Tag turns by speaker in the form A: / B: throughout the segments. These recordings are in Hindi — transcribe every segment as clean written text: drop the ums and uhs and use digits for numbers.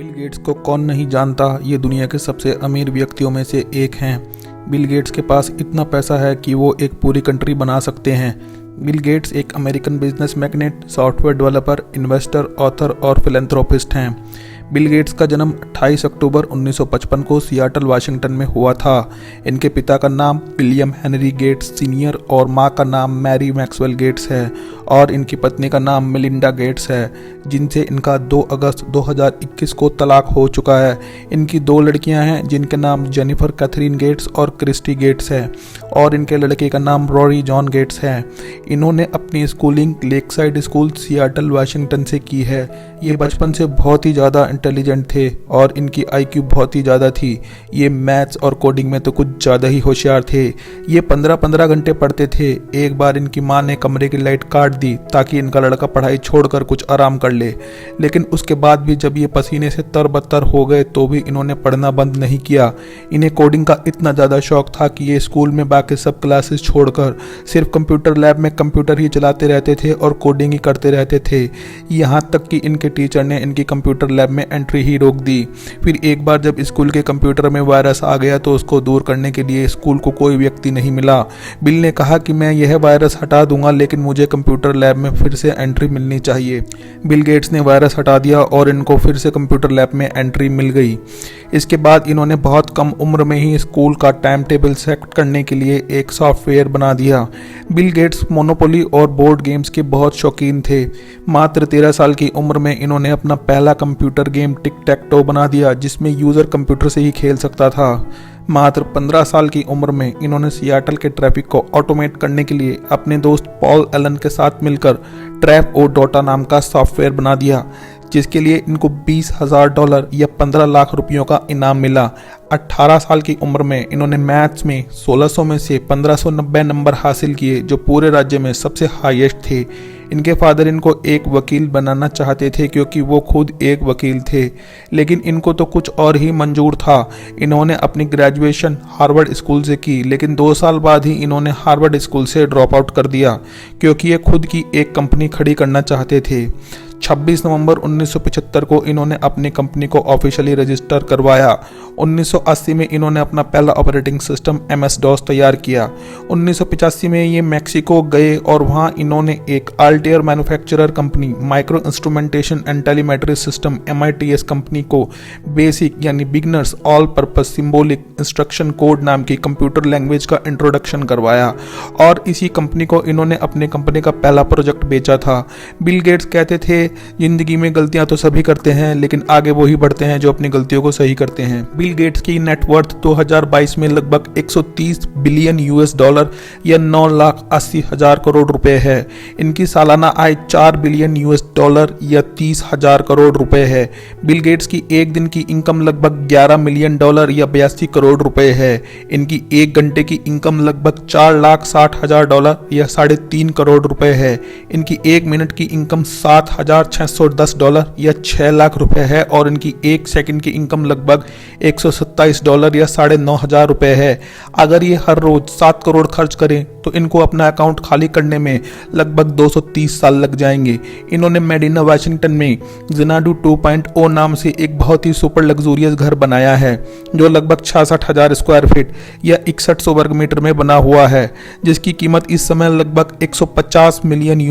A: बिल गेट्स को कौन नहीं जानता, ये दुनिया के सबसे अमीर व्यक्तियों में से एक हैं। बिल गेट्स के पास इतना पैसा है कि वो एक पूरी कंट्री बना सकते हैं। बिल गेट्स एक American business magnet, software developer, investor, author और फिलैंथ्रोपिस्ट हैं। बिल गेट्स का जन्म 28 अक्टूबर 1955 को सियाटल, वाशिंगटन में हुआ था। इनके पिता का नाम विलियम हेनरी गेट्स सीनियर और मां का नाम मैरी मैक्सवेल गेट्स है और इनकी पत्नी का नाम मेलिंडा गेट्स है, जिनसे इनका 2 अगस्त 2021 को तलाक हो चुका है। इनकी 2 लड़कियां हैं जिनके नाम जेनिफर कैथरीन गेट्स और क्रिस्टी गेट्स है और इनके लड़के का नाम रॉरी जॉन गेट्स है। इन्होंने अपनी schooling Lakeside school, Seattle, Washington से की है। ये बचपन से बहुत ही ज़्यादा इंटेलिजेंट थे और इनकी IQ बहुत ही ज़्यादा थी। ये मैथ्स और कोडिंग में तो कुछ ज़्यादा ही होशियार थे। ये 15-15 घंटे पढ़ते थे। एक बार इनकी माँ ने कमरे की लाइट काट दी ताकि इनका लड़का पढ़ाई छोड़कर कुछ आराम कर ले, लेकिन उसके बाद भी जब ये पसीने से तरबतर हो गए तो भी इन्होंने पढ़ना बंद नहीं किया। इन्हें कोडिंग का इतना ज़्यादा शौक था कि ये स्कूल में बाकी सब क्लासेस छोड़कर सिर्फ कंप्यूटर लैब में कंप्यूटर ही चलाते रहते थे और कोडिंग ही करते रहते थे। यहाँ तक कि इनके टीचर ने इनकी कंप्यूटर लैब में एंट्री ही रोक दी। फिर एक बार जब स्कूल के कंप्यूटर में वायरस आ गया तो उसको दूर करने के लिए स्कूल को कोई व्यक्ति नहीं मिला। बिल ने कहा कि मैं यह वायरस हटा दूंगा, लेकिन मुझे कंप्यूटर लैब में फिर से एंट्री मिलनी चाहिए। बिल गेट्स ने वायरस हटा दिया और इनको फिर से कंप्यूटर लैब में एंट्री मिल गई। इसके बाद इन्होंने बहुत कम उम्र में ही स्कूल का टाइम टेबल सेट करने के लिए एक सॉफ्टवेयर बना दिया। बिल गेट्स मोनोपोली और बोर्ड गेम्स के बहुत शौकीन थे। मात्र 13 साल की उम्र में इन्होंने अपना पहला computer game tick tech to बना दिया, जिसमें यूज़र कंप्यूटर से ही खेल सकता था। मात्र 15 साल की उम्र में इन्होंने सियाटल के ट्रैफिक को ऑटोमेट करने के लिए अपने दोस्त पॉल एलन के साथ मिलकर ट्रैप ओ डोटा नाम का सॉफ्टवेयर बना दिया, जिसके लिए इनको $20,000 या 15 लाख रुपयों का इनाम मिला। 18 साल की उम्र में इन्होंने मैथ्स में 1600 में से 1590 नंबर हासिल किए, जो पूरे राज्य में सबसे हाईएस्ट थे। इनके फादर इनको एक वकील बनाना चाहते थे क्योंकि वो खुद एक वकील थे, लेकिन इनको तो कुछ और ही मंजूर था। इन्होंने अपनी ग्रेजुएशन हार्वर्ड स्कूल से की, लेकिन 2 साल बाद ही इन्होंने हार्वर्ड स्कूल से ड्रॉप आउट कर दिया क्योंकि ये खुद की एक कंपनी खड़ी करना चाहते थे। 26 नवंबर 1975 को इन्होंने अपनी कंपनी को ऑफिशियली रजिस्टर करवाया। 1980 में इन्होंने अपना पहला ऑपरेटिंग सिस्टम MS-DOS तैयार किया। 1985 में ये मैक्सिको गए और वहां इन्होंने एक Altair manufacturer company micro instrumentation and telemetry system MITS company को बेसिक यानी beginners all purpose symbolic instruction code नाम की कंप्यूटर लैंग्वेज का इंट्रोडक्शन करवाया और इसी कंपनी को इन्होंने अपने कंपनी का पहला प्रोजेक्ट बेचा था। बिल गेट्स कहते थे, जिंदगी में गलतियां तो सभी करते हैं, लेकिन आगे वो ही बढ़ते हैं जो अपनी गलतियों को सही करते हैं। बिल गेट्स की नेटवर्थ 2022 में लगभग 130 बिलियन $, या 9,80,000 करोड़ रुपए है। इनकी सालाना आय 4 बिलियन $, या 30,000 करोड़ रुपए है। बिल गेट्स की एक दिन की इनकम लगभग $11 मिलियन या 82 करोड़ रुपए है। इनकी एक घंटे की इनकम लगभग $4,60,000 या 3.5 करोड़ रुपए है। इनकी एक मिनट की इनकम $7,610 या 6 लाख रुपए है और इनकी एक सेकंड की इनकम लगभग $127 या 9,500 रुपए है। अगर ये हर रोज 7 करोड़ खर्च करें तो इनको अपना अकाउंट खाली करने में लगभग 230 साल लग जाएंगे। इन्होंने मेडिना वाशिंगटन में ज़नाडू 2.0 नाम से एक बहुत ही सुपर लग्जूरियस घर बनाया है, जो लगभग 66,000 स्क्वायर फीट या 6100 वर्ग मीटर में बना हुआ है, जिसकी कीमत इस समय लगभग $150 मिलियन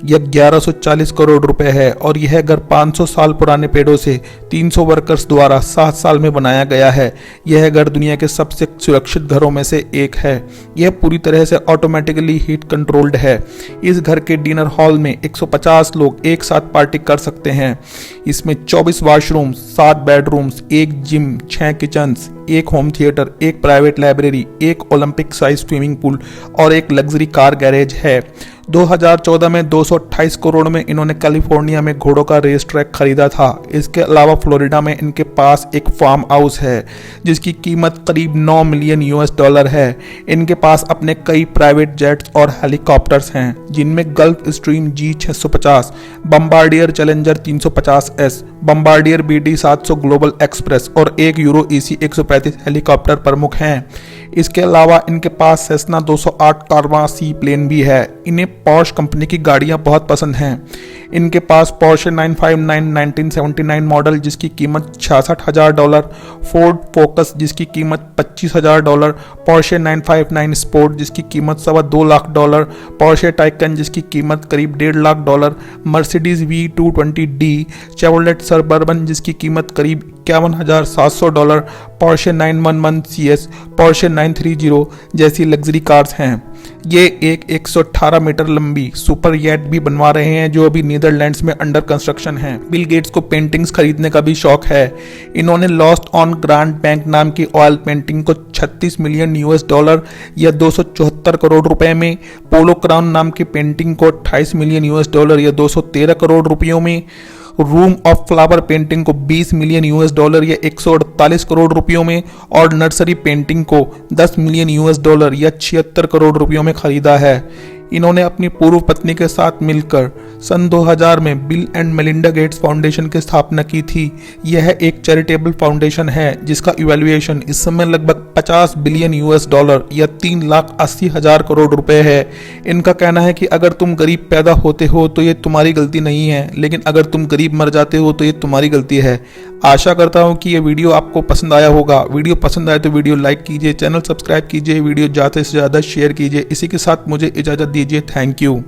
A: या 1140 करोड़ रुपए है। और यह घर 500 साल पुराने पेड़ों से 300 वर्कर्स द्वारा 7 साल में बनाया गया है। यह घर दुनिया के सबसे सुरक्षित घरों में से एक है। यह पूरी तरह से ऑटोमेटिकली हीट कंट्रोल्ड है। इस घर के डिनर हॉल में 150 लोग एक साथ पार्टी कर सकते हैं। इसमें 24 washrooms, 7 bedrooms, 1 gym, 6 kitchens, 1 home theatre, 1 private library, 1 Olympic size swimming pool और 1 लग्जरी कार गैरेज है। 2014 में 228 करोड़ में इन्होंने कैलिफोर्निया में घोड़ों का रेस ट्रैक खरीदा था। इसके अलावा फ्लोरिडा में इनके पास एक फार्म हाउस है जिसकी कीमत करीब $9 मिलियन है। इनके पास अपने कई प्राइवेट जेट्स और हेलीकॉप्टर्स हैं, जिनमें gulf stream G650, Bombardier challenger 350S, Bombardier BD700 global express और एक यूरो EC-135 हेलीकॉप्टर प्रमुख हैं। इसके अलावा इनके पास सेस्ना 208 कारवां सी प्लेन भी है। इन्हें पॉर्श कंपनी की गाड़ियां बहुत पसंद हैं। इनके पास पोर्शे 959 1979 मॉडल जिसकी कीमत $66,000, फोर्ड फोकस जिसकी कीमत $25,000, पोर्शे 959 स्पोर्ट जिसकी कीमत $2.25 लाख, पोर्शे टाइकन जिसकी कीमत करीब $1.5 lakh, Mercedes V220D, Chevrolet suburban जिसकी कीमत करीब $51,700, पोर्शे 911 CS, पोर्शे 930 जैसी लग्जरी कार्स हैं। ये एक 118 मीटर लंबी सुपर येट भी बनवा रहे हैं जो अभी नीदरलैंड्स में अंडर कंस्ट्रक्शन है। बिल गेट्स को पेंटिंग्स खरीदने का भी शौक है। इन्होंने लॉस्ट ऑन ग्रांड बैंक नाम की ऑयल पेंटिंग को $36 मिलियन या 274 करोड़ रुपए में, पोलो क्राउन नाम की पेंटिंग को $28 मिलियन या 213 करोड़ रुपयों में, रूम ऑफ फ्लावर पेंटिंग को $20 मिलियन या 148 करोड़ रुपयों में और नर्सरी पेंटिंग को $10 मिलियन या 76 करोड़ रुपयों में खरीदा है। इन्होंने अपनी पूर्व पत्नी के साथ मिलकर सन 2000 में bill and Melinda Gates foundation की स्थापना की थी। यह एक चैरिटेबल फाउंडेशन है जिसका इवैल्यूएशन इस समय लगभग $50 बिलियन या 3,80,000 करोड़ रुपए है। इनका कहना है कि अगर तुम गरीब पैदा होते हो तो ये तुम्हारी गलती नहीं है, लेकिन अगर तुम गरीब मर जाते हो तो ये तुम्हारी गलती है। आशा करता हूँ कि ये वीडियो आपको पसंद आया होगा। वीडियो पसंद आए तो वीडियो लाइक कीजिए, चैनल सब्सक्राइब कीजिए, वीडियो ज़्यादा से ज़्यादा शेयर कीजिए। इसी के साथ मुझे इजाज़त दीजिए। Thank you.